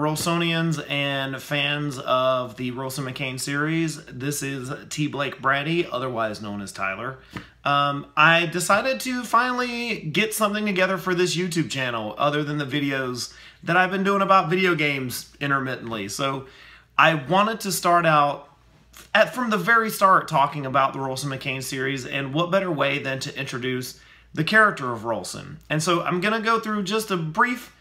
Rolsonians and fans of the Rolson McKane series. This is T. Blake Brady, otherwise known as Tyler. I decided to finally get something together for this YouTube channel other than the videos that I've been doing about video games intermittently. So I wanted to start out from the very start talking about the Rolson McKane series, and what better way than to introduce the character of Rolson. And so I'm going to go through just a brief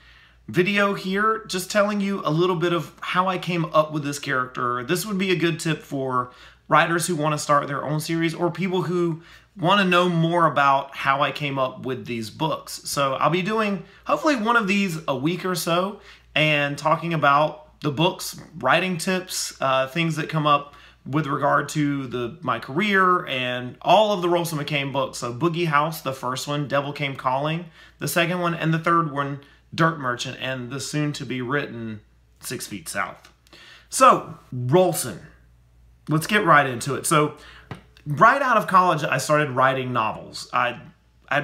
video here, just telling you a little bit of how I came up with this character. This would be a good tip for writers who want to start their own series or people who want to know more about how I came up with these books. So I'll be doing hopefully one of these a week or so and talking about the books, writing tips, things that come up with regard to my career and all of the Rolson McKane books. So Boogie House, the first one, Devil Came Calling, the second one, and the third one, Dirt Merchant, and the soon-to-be written 6 Feet South. So, Rolson. Let's get right into it. So, right out of college, I started writing novels. I'd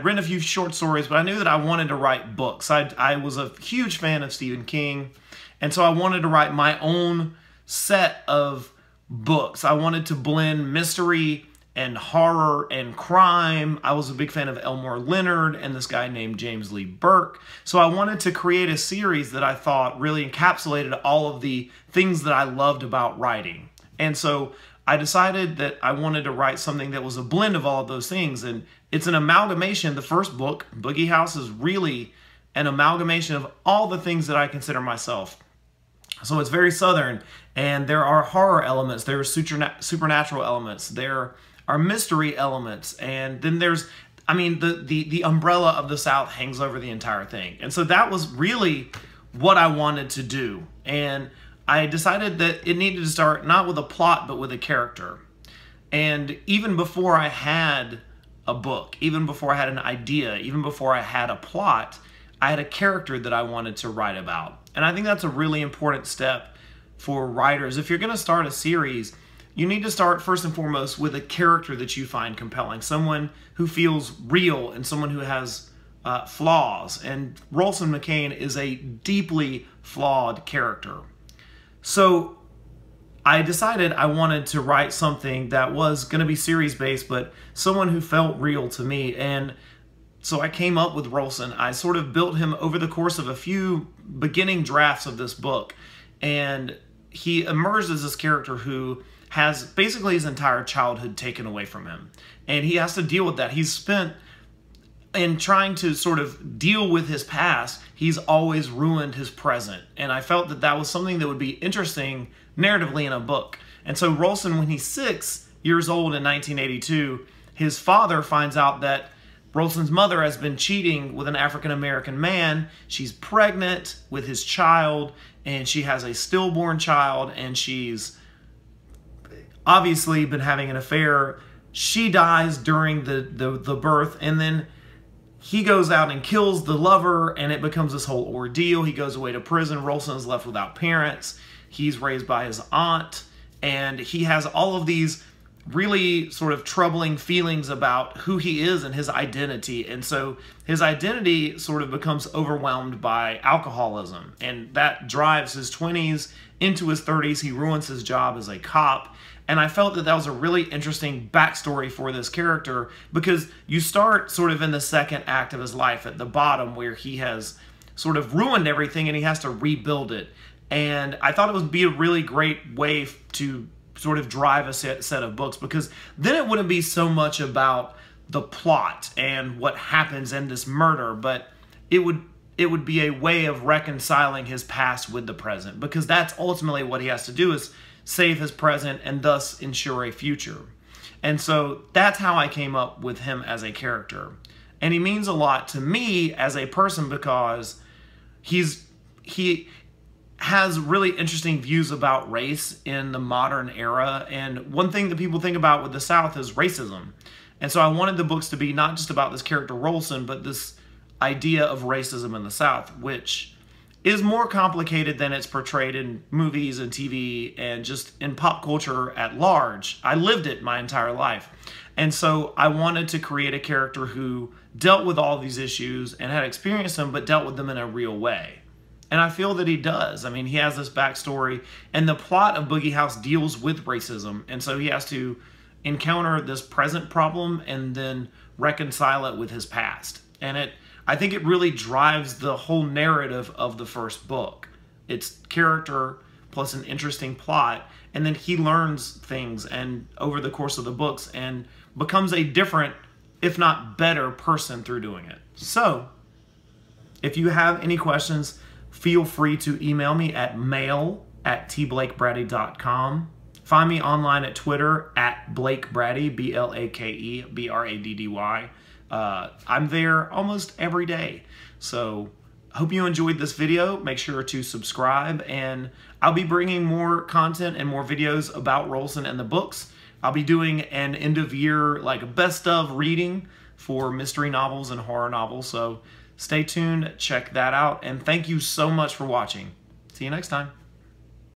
written a few short stories, but I knew that I wanted to write books. I was a huge fan of Stephen King, and so I wanted to write my own set of books. I wanted to blend mystery and horror and crime. I was a big fan of Elmore Leonard and this guy named James Lee Burke. So I wanted to create a series that I thought really encapsulated all of the things that I loved about writing. And so I decided that I wanted to write something that was a blend of all of those things. And it's an amalgamation. The first book, Boogie House, is really an amalgamation of all the things that I consider myself. So it's very Southern, and there are horror elements, there are supernatural elements, there are mystery elements, and then there's, I mean, the umbrella of the South hangs over the entire thing. And so that was really what I wanted to do. And I decided that it needed to start not with a plot, but with a character. And even before I had a book, even before I had an idea, even before I had a plot, I had a character that I wanted to write about. And I think that's a really important step for writers. If you're going to start a series, you need to start first and foremost with a character that you find compelling, someone who feels real and someone who has flaws. And Rolson McKane is a deeply flawed character. So I decided I wanted to write something that was going to be series-based, but someone who felt real to me. And so I came up with Rolson. I sort of built him over the course of a few beginning drafts of this book. And he emerged as this character who has basically his entire childhood taken away from him. And he has to deal with that. He's spent, in trying to sort of deal with his past, he's always ruined his present. And I felt that that was something that would be interesting narratively in a book. And so Rolson, when he's 6 years old in 1982, his father finds out that Rolson's mother has been cheating with an African-American man. She's pregnant with his child, and she has a stillborn child, and she's obviously been having an affair. She dies during the birth, and then he goes out and kills the lover, and it becomes this whole ordeal. He goes away to prison. Rolson is left without parents. He's raised by his aunt, and he has all of these really sort of troubling feelings about who he is and his identity. And so his identity sort of becomes overwhelmed by alcoholism, and that drives his 20s into his 30s. He ruins his job as a cop. And I felt that that was a really interesting backstory for this character, because you start sort of in the second act of his life at the bottom, where he has sort of ruined everything and he has to rebuild it. And I thought it would be a really great way to sort of drive a set of books, because then it wouldn't be so much about the plot and what happens in this murder, but it would be a way of reconciling his past with the present, because that's ultimately what he has to do, is save his present and thus ensure a future. And so that's how I came up with him as a character. And he means a lot to me as a person, because he has really interesting views about race in the modern era. And one thing that people think about with the South is racism. And so I wanted the books to be not just about this character Rolson, but this idea of racism in the South, which is more complicated than it's portrayed in movies and TV and just in pop culture at large. I lived it my entire life. And so I wanted to create a character who dealt with all these issues and had experienced them, but dealt with them in a real way. And I feel that he does. I mean, he has this backstory, and the plot of Boogie House deals with racism, and so he has to encounter this present problem and then reconcile it with his past. And I think it really drives the whole narrative of the first book. It's character plus an interesting plot, and then he learns things and over the course of the books and becomes a different, if not better, person through doing it. So, if you have any questions, feel free to email me at mail@tblakebrady.com. Find me online at Twitter at BlakeBraddy, BlakeBraddy. I'm there almost every day. So, hope you enjoyed this video. Make sure to subscribe, and I'll be bringing more content and more videos about Rolson and the books. I'll be doing an end of year, like, best of reading for mystery novels and horror novels. So stay tuned, check that out, and thank you so much for watching. See you next time.